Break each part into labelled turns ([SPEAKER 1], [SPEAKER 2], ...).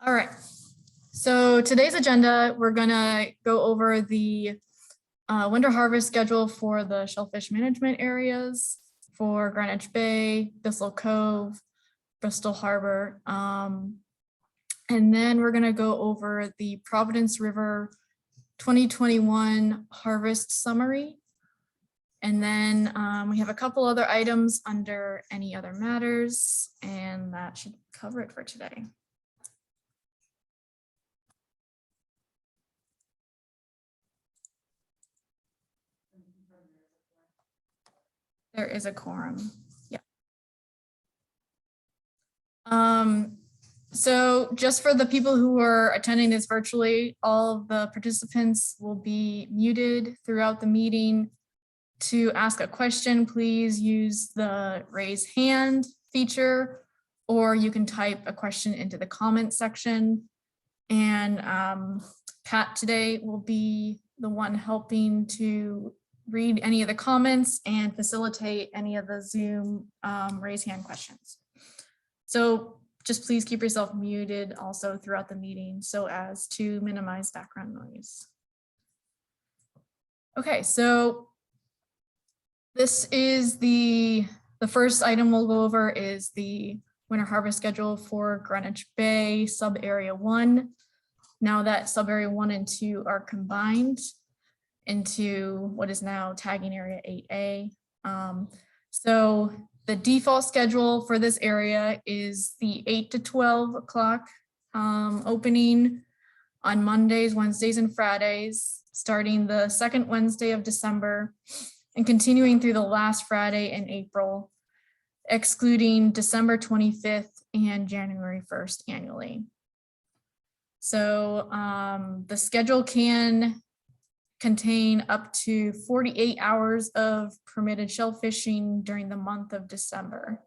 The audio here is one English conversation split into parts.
[SPEAKER 1] All right. So today's agenda, we're gonna go over the winter harvest schedule for the shellfish management areas for Greenwich Bay, Bissell Cove, Bristol Harbor. And then we're gonna go over the Providence River 2021 harvest summary. And then we have a couple other items under any other matters, and that should cover it for today. There is a quorum. Yeah. So just for the people who are attending this virtually, all of the participants will be muted throughout the meeting. To ask a question, please use the raise hand feature, or you can type a question into the comment section. And Pat today will be the one helping to read any of the comments and facilitate any of the Zoom raise hand questions. So just please keep yourself muted also throughout the meeting so as to minimize background noise. Okay, so this is the first item we'll go over is the winter harvest schedule for Greenwich Bay sub area 1. Now that sub area 1 and 2 are combined into what is now tagging area 8A. So the default schedule for this area is the 8 to 12 o'clock opening on Mondays, Wednesdays, and Fridays, starting the second Wednesday of December and continuing through the last Friday in April, excluding December 25th and January 1st annually. So the schedule can contain up to 48 hours of permitted shell fishing during the month of December.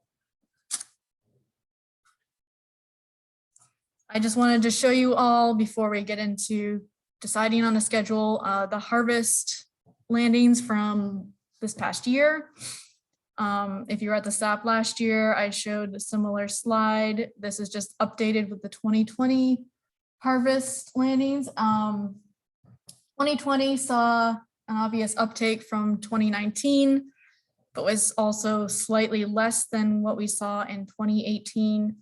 [SPEAKER 1] I just wanted to show you all before we get into deciding on a schedule, the harvest landings from this past year. If you were at the SAP last year, I showed a similar slide. This is just updated with the 2020 harvest landings. 2020 saw an obvious uptake from 2019, but was also slightly less than what we saw in 2018,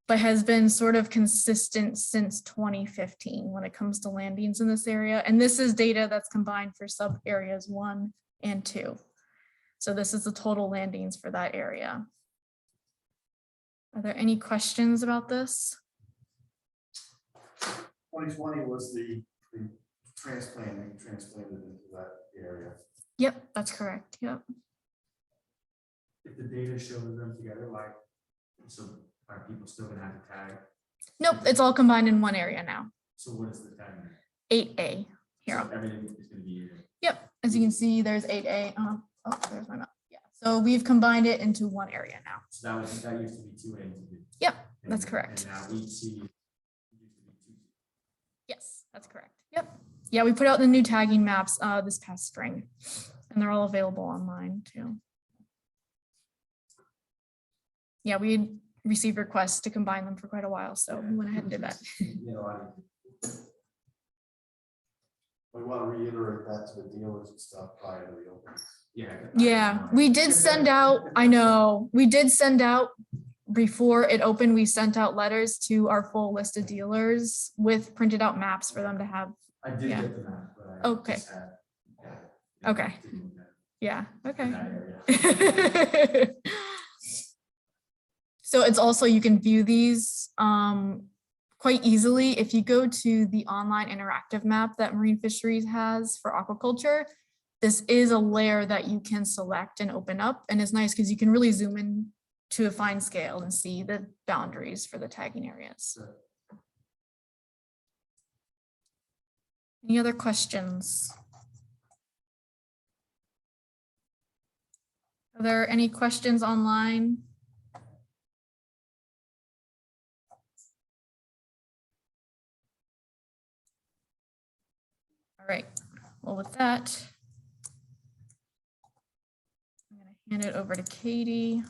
[SPEAKER 1] but has been sort of consistent since 2015 when it comes to landings in this area. And this is data that's combined for sub areas 1 and 2. So this is the total landings for that area. Are there any questions about this?
[SPEAKER 2] 2020 was the transplanted into that area.
[SPEAKER 1] Yep, that's correct. Yep.
[SPEAKER 3] If the data shows them together, like, so are people still gonna have to tag?
[SPEAKER 1] Nope, it's all combined in one area now.
[SPEAKER 3] So what is the tag?
[SPEAKER 1] 8A here.
[SPEAKER 3] So everything is gonna be.
[SPEAKER 1] Yep, as you can see, there's 8A. Oh, there's my map. Yeah, so we've combined it into one area now.
[SPEAKER 3] So that used to be 2A and 2B.
[SPEAKER 1] Yep, that's correct.
[SPEAKER 3] And now we see.
[SPEAKER 1] Yes, that's correct. Yep. Yeah, we put out the new tagging maps this past spring, and they're all available online too. Yeah, we received requests to combine them for quite a while, so we went ahead and did that.
[SPEAKER 2] We want to reiterate that to the dealers and stuff prior to the opening.
[SPEAKER 1] Yeah, we did send out, I know, we did send out before it opened, we sent out letters to our full list of dealers with printed out maps for them to have.
[SPEAKER 3] I did
[SPEAKER 1] Yeah.
[SPEAKER 3] get the map, but I
[SPEAKER 1] Okay.
[SPEAKER 3] just had,
[SPEAKER 1] Okay.
[SPEAKER 3] didn't look at
[SPEAKER 1] Yeah, okay.
[SPEAKER 3] that area.
[SPEAKER 1] So it's also, you can view these quite easily. If you go to the online interactive map that Marine Fisheries has for aquaculture, this is a layer that you can select and open up. And it's nice because you can really zoom in to a fine scale and see the boundaries for the tagging areas.
[SPEAKER 3] Sure.
[SPEAKER 1] Any other questions? Are there any questions online? All right, well, with that, I'm going to hand it over to Katie.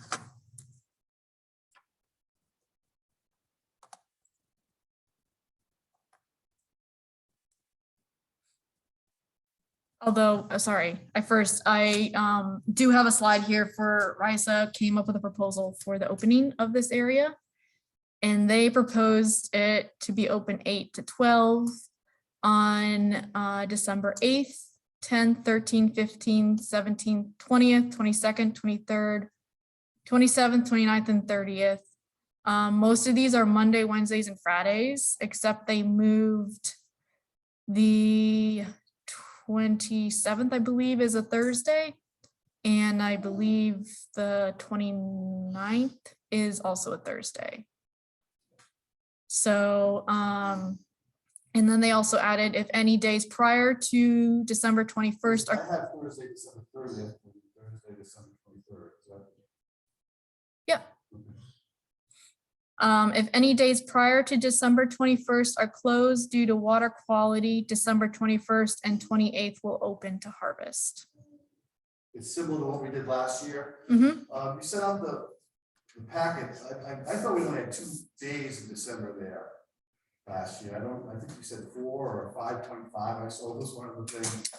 [SPEAKER 1] Although, sorry, I do have a slide here for RISA came up with a proposal for the opening of this area. And they proposed it to be open 8 to 12 on December 8th, 10th, 13th, 15th, 17th, 20th, 22nd, 23rd, 27th, 29th, and 30th. Most of these are Monday, Wednesdays, and Fridays, except they moved the 27th, I believe, is a Thursday. And I believe the 29th is also a Thursday. So, and then they also added if any days prior to December 21st
[SPEAKER 2] I
[SPEAKER 1] are,
[SPEAKER 2] have Thursday, December 30th, and Thursday, December 23rd. Is that-
[SPEAKER 1] yeah.
[SPEAKER 2] okay.
[SPEAKER 1] If any days prior to December 21st are closed due to water quality, December 21st and 28th will open to harvest.
[SPEAKER 2] It's similar to what we did last year.
[SPEAKER 1] Mhm.
[SPEAKER 2] You sent out the packet. I thought we only had 2 days in December there last year. I think you said 4 or 5/25. I saw this one of the things.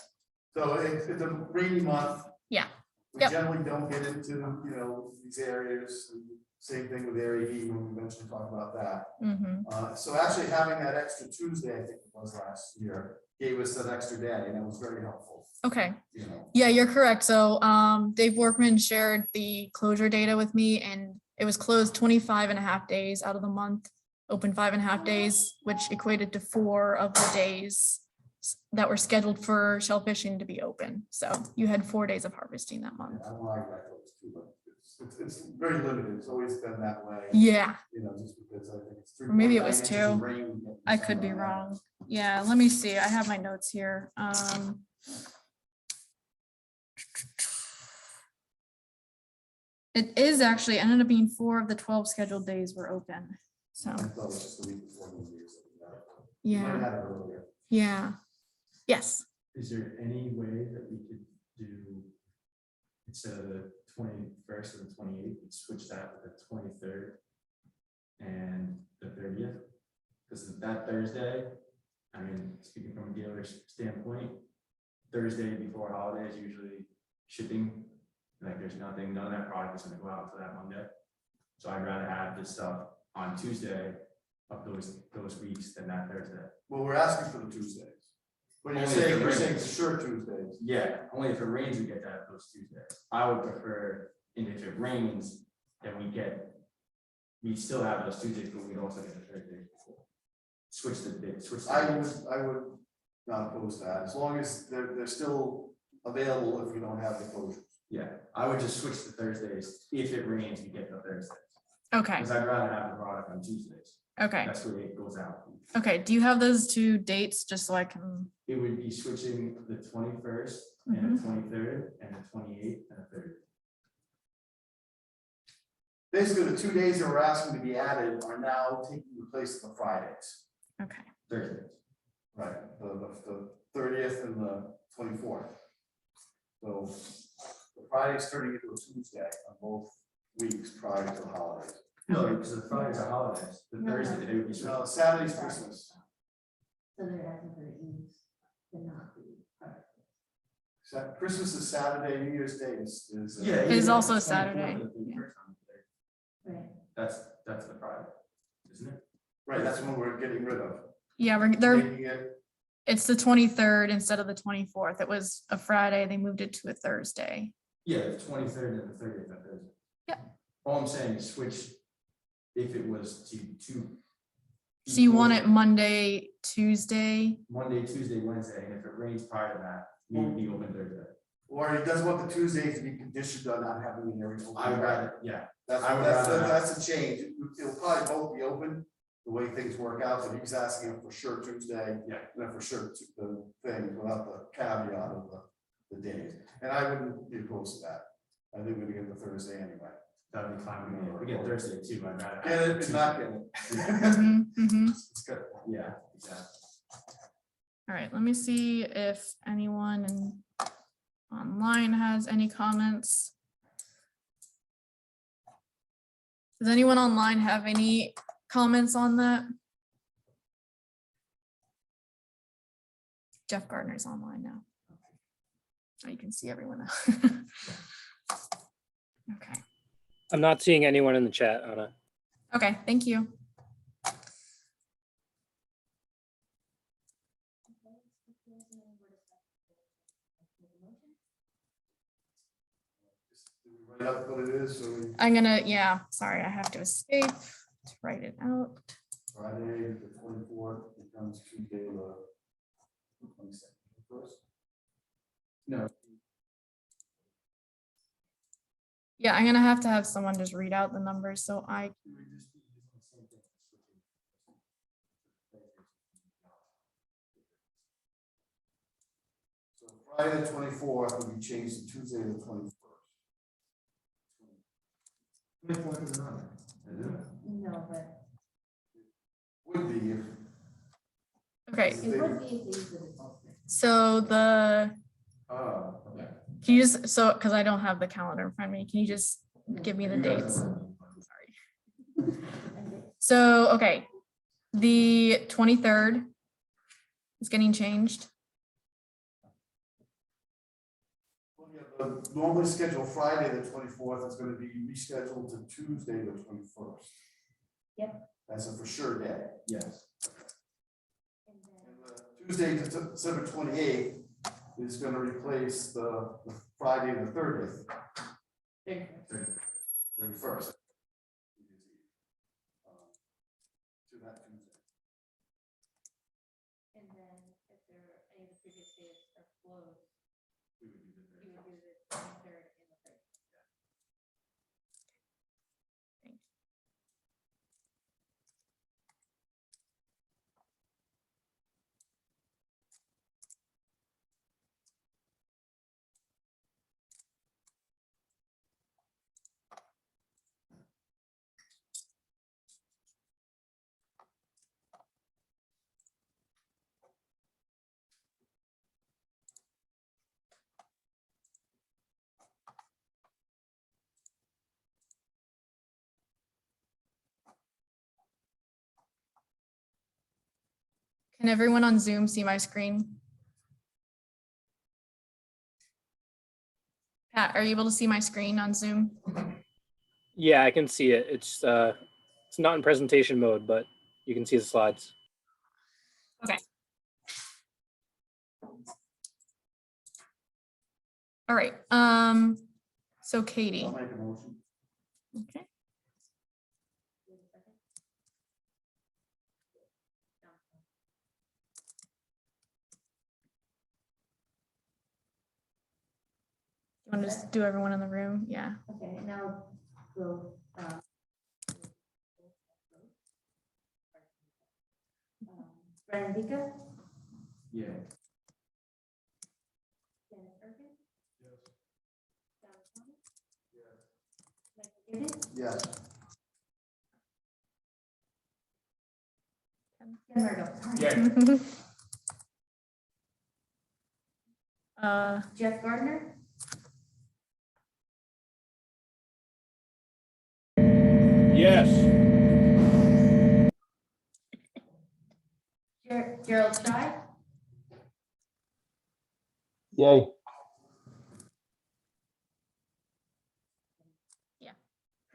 [SPEAKER 2] So it's a rainy month.
[SPEAKER 1] Yeah.
[SPEAKER 2] We
[SPEAKER 1] Yep.
[SPEAKER 2] generally don't get into, these areas. Same thing with area E when we mentioned talk about that.
[SPEAKER 1] Mhm.
[SPEAKER 2] So actually having that extra Tuesday, I think it was last year, gave us that extra day, and it was very helpful.
[SPEAKER 1] Okay.
[SPEAKER 2] You know.
[SPEAKER 1] Yeah, you're correct. So Dave Workman shared the closure data with me, and it was closed 25.5 days out of the month, open 5.5 days, which equated to 4 of the days that were scheduled for shellfishing to be open. So you had 4 days of harvesting that month.
[SPEAKER 2] I don't like that close too, but it's very limited. It's always been that way.
[SPEAKER 1] Yeah,
[SPEAKER 2] Just because I think it's 3.
[SPEAKER 1] Or maybe it was
[SPEAKER 2] inches of
[SPEAKER 1] 2.
[SPEAKER 2] rain we get in
[SPEAKER 1] I could be
[SPEAKER 2] summer.
[SPEAKER 1] wrong. Yeah, let me see. I have my notes here. It is actually ended up being 4 of the 12 scheduled days were open. So,
[SPEAKER 2] I thought it was just the week before New Year's. We might have
[SPEAKER 1] yeah,
[SPEAKER 2] had it earlier.
[SPEAKER 1] yeah. Yes.
[SPEAKER 3] Is there any way that we could do, instead of the 21st and the 28th, we'd switch that to the 23rd and the 30th? Because that Thursday, I mean, speaking from a dealer's standpoint, Thursday before holiday is usually shipping. Like there's none of that product is gonna go out until that Monday. So I'd rather have this stuff on Tuesday of those weeks than that Thursday.
[SPEAKER 2] Well, we're asking for the Tuesdays. But
[SPEAKER 3] Only if it
[SPEAKER 2] you're saying
[SPEAKER 3] rains.
[SPEAKER 2] for sure Tuesdays.
[SPEAKER 3] Yeah, only if it rains, we get that those Tuesdays. I would prefer, and if it rains, then we still have those Tuesdays, but we'd also get the Thursdays before. Switch the day, switch the days.
[SPEAKER 2] I would not oppose that, as long as they're still available if we don't have the closures.
[SPEAKER 3] Yeah, I would just switch to Thursdays. If it rains, we get the Thursdays.
[SPEAKER 1] Okay.
[SPEAKER 3] Because I'd rather have the product on Tuesdays.
[SPEAKER 1] Okay.
[SPEAKER 3] That's where it goes out.
[SPEAKER 1] Okay. Do you have those 2 dates just so I can?
[SPEAKER 3] It would be switching the 21st and the 23rd and the 28th and the 30th.
[SPEAKER 2] Basically, the 2 days that we're asking to be added are now taking the place of the Fridays.
[SPEAKER 1] Okay.
[SPEAKER 3] Thursdays.
[SPEAKER 2] Right, the 30th and the 24th. So the Friday's turning into a Tuesday on both weeks prior to the holidays.
[SPEAKER 3] No, because the Fridays are holidays. The Thursday, they would be switching.
[SPEAKER 2] No, Saturday's Christmas.
[SPEAKER 4] So they're asking for the eves, but not the part.
[SPEAKER 2] Christmas is Saturday, New Year's Day is.
[SPEAKER 3] Yeah.
[SPEAKER 1] It is
[SPEAKER 3] yeah,
[SPEAKER 1] also
[SPEAKER 3] the 24th
[SPEAKER 1] Saturday.
[SPEAKER 3] and the 31st on the third.
[SPEAKER 4] Right.
[SPEAKER 3] That's the Friday, isn't it?
[SPEAKER 2] Right, that's when we're getting rid of.
[SPEAKER 1] Yeah,
[SPEAKER 2] Making it-
[SPEAKER 1] it's the 23rd instead of the 24th. It was a Friday. They moved it to a Thursday.
[SPEAKER 3] Yeah, the 23rd and the 30th are Thursday.
[SPEAKER 1] Yeah.
[SPEAKER 3] All I'm saying is switch if it was to
[SPEAKER 1] So you want it Monday, Tuesday?
[SPEAKER 3] Monday, Tuesday, Wednesday, and if it rains prior to that, we would be open Thursday.
[SPEAKER 2] Or he doesn't want the Tuesdays to be conditioned on not having an area. open.
[SPEAKER 3] I would rather, yeah,
[SPEAKER 2] That's,
[SPEAKER 3] I would
[SPEAKER 2] that's,
[SPEAKER 3] rather-
[SPEAKER 2] that's a change. It'll probably both be open, the way things work out, but he's asking him for sure Tuesday.
[SPEAKER 3] Yeah.
[SPEAKER 2] And then for sure the thing without the caveat of the days. And I wouldn't be opposed to that. I think we're gonna get the Thursday anyway.
[SPEAKER 3] that'd be fine with me. If we get Thursday too, I'd rather.
[SPEAKER 2] Get it, it's not getting it.
[SPEAKER 1] Mhm, mhm.
[SPEAKER 2] It's good.
[SPEAKER 3] Yeah, exactly.
[SPEAKER 1] All right, let me see if anyone online has any comments. Does anyone online have any comments on that? Jeff Gardner's online now. So you can see everyone. Okay.
[SPEAKER 5] I'm not seeing anyone in the chat, Anna.
[SPEAKER 1] Okay, thank you.
[SPEAKER 2] Do we write out what it is, so we,
[SPEAKER 1] I'm gonna, yeah, sorry, I have to escape to write it out.
[SPEAKER 2] Friday, the 24th becomes Tuesday, the 22nd, first?
[SPEAKER 3] No,
[SPEAKER 1] Yeah, I'm gonna have to have someone just read out the numbers so I,
[SPEAKER 2] So Friday, the 24th, will be changed to Tuesday, the 21st.
[SPEAKER 3] 24th is not, is it?
[SPEAKER 4] No, but
[SPEAKER 2] Would be if.
[SPEAKER 1] okay,
[SPEAKER 4] it would be if they use the default.
[SPEAKER 1] so the,
[SPEAKER 2] Oh, okay.
[SPEAKER 1] can you just, so, because I don't have the calendar in front of me, can you just give me the
[SPEAKER 2] You guys
[SPEAKER 1] dates?
[SPEAKER 2] know.
[SPEAKER 1] Sorry. So, okay, the 23rd is getting changed.
[SPEAKER 2] Well, yeah, the normally scheduled Friday, the 24th, is going to be rescheduled to Tuesday, the 21st.
[SPEAKER 4] Yep.
[SPEAKER 2] That's a for sure day.
[SPEAKER 3] Yes.
[SPEAKER 4] And
[SPEAKER 2] And
[SPEAKER 4] then-
[SPEAKER 2] Tuesday, December 28th is going to replace the Friday, the 30th, 31st. To that Tuesday.
[SPEAKER 4] And then if there, any of the previous days are closed,
[SPEAKER 2] We would do the
[SPEAKER 4] you
[SPEAKER 2] 31st.
[SPEAKER 4] would do the 23rd and the 3rd.
[SPEAKER 1] Can everyone on Zoom see my screen? Pat, are you able to see my screen on Zoom?
[SPEAKER 5] Yeah, I can see it. It's not in presentation mode, but you can see the slides.
[SPEAKER 1] Okay. All right, so Katie.
[SPEAKER 2] I'll make a motion.
[SPEAKER 1] Okay.
[SPEAKER 4] Wait a second.
[SPEAKER 1] You want to just do everyone in the room? Yeah.
[SPEAKER 4] Okay, now we'll, Brennan Vika,
[SPEAKER 3] Yeah.
[SPEAKER 4] Dennis Irvin,
[SPEAKER 2] Yes.
[SPEAKER 4] Don Thomas, Michael Gibbons,
[SPEAKER 2] Yes.
[SPEAKER 4] Ken Murdo, sorry. Jeff Gardner,
[SPEAKER 6] Yes.
[SPEAKER 4] Gerald Shy,
[SPEAKER 6] Yay.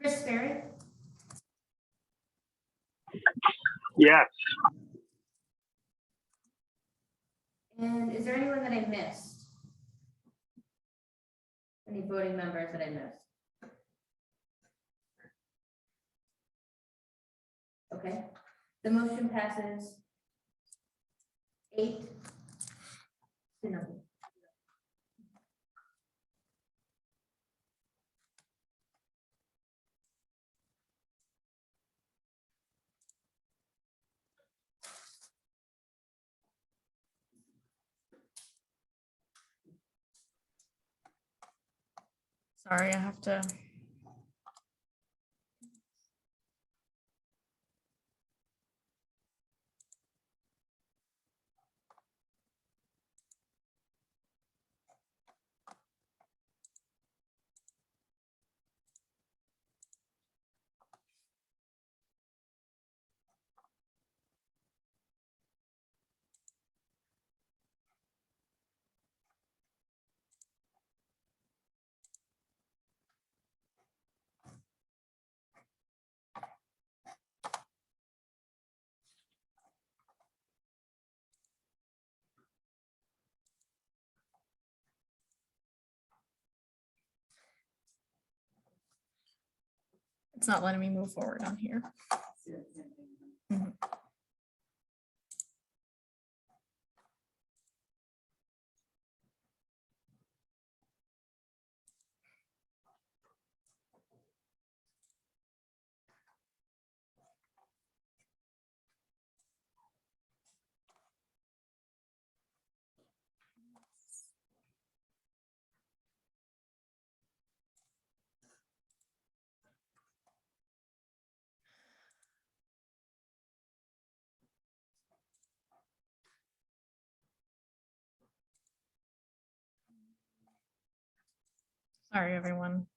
[SPEAKER 4] Chris Ferry,
[SPEAKER 6] Yes.
[SPEAKER 4] and is there anyone that I missed? Any voting members that I missed? Okay, the motion passes 8-0.
[SPEAKER 1] Sorry, I have to. It's not letting me move forward on here. Mhm. Sorry, everyone.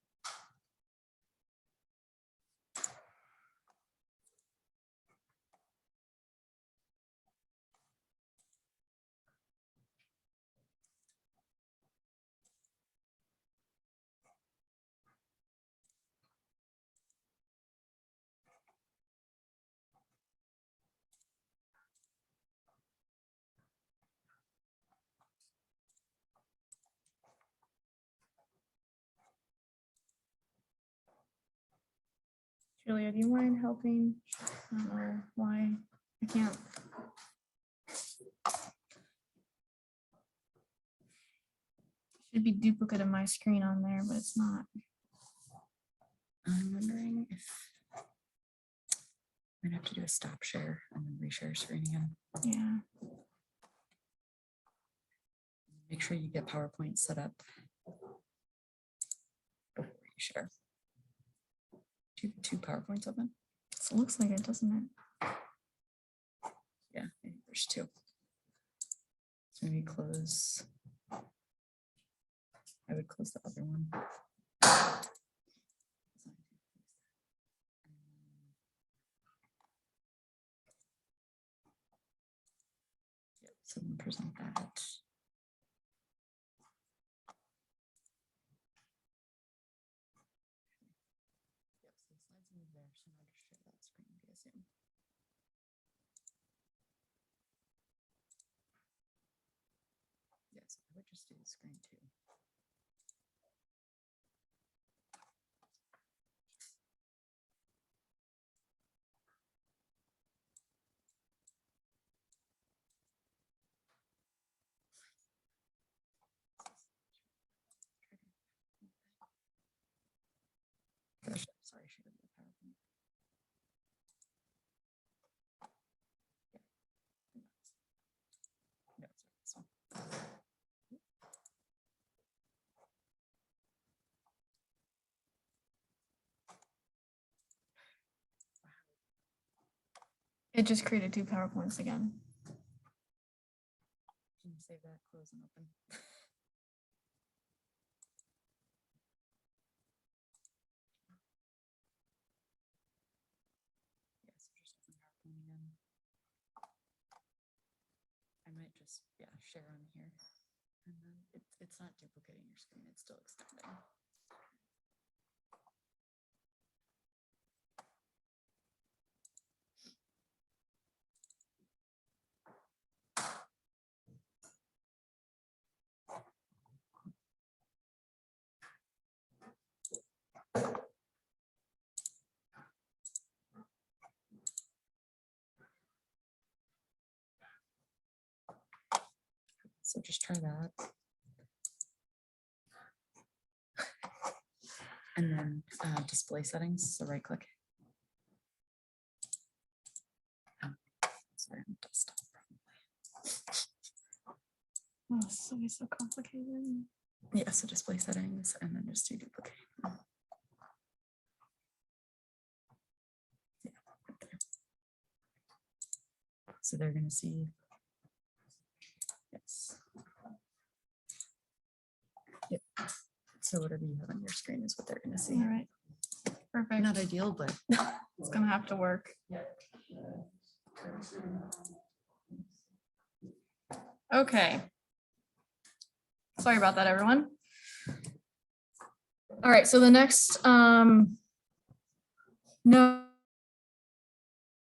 [SPEAKER 1] Julia, do you mind helping? I don't know why I can't. Should be duplicate of my screen on there, but it's not.
[SPEAKER 7] I'm wondering if I'm gonna have to do a stop share and then reshare screen again.
[SPEAKER 1] Yeah.
[SPEAKER 7] Make sure you get PowerPoint set up before you share. Do you have 2 PowerPoints open?
[SPEAKER 1] So it looks like it, doesn't it?
[SPEAKER 7] Yeah, I think there's 2. So maybe close. I would close the other one. Yep, so we'll present that. Yep, so the slides move there, so I'll just share that screen via Zoom. Yes, I would just do the screen too. Gosh, sorry, I should have the PowerPoint. No, sorry, this one.
[SPEAKER 1] It just created 2 PowerPoints again.
[SPEAKER 7] Can you save that, close and open? Yes, just open PowerPoint again. I might just, yeah, share on here. And then it's not duplicating your screen, it's still extending. So just try that. And then display settings, so right click. Sorry, I'm desktop probably.
[SPEAKER 1] Oh, this is always so complicated.
[SPEAKER 7] Yeah, so display settings and then just do duplicate. Yeah, right there. So they're gonna see. Yes. Yep. So whatever you have on your screen is what they're gonna see.
[SPEAKER 1] All right. Perfect.
[SPEAKER 7] Not ideal, but
[SPEAKER 1] It's gonna have to work. Okay. Sorry about that, everyone. All right, so the next no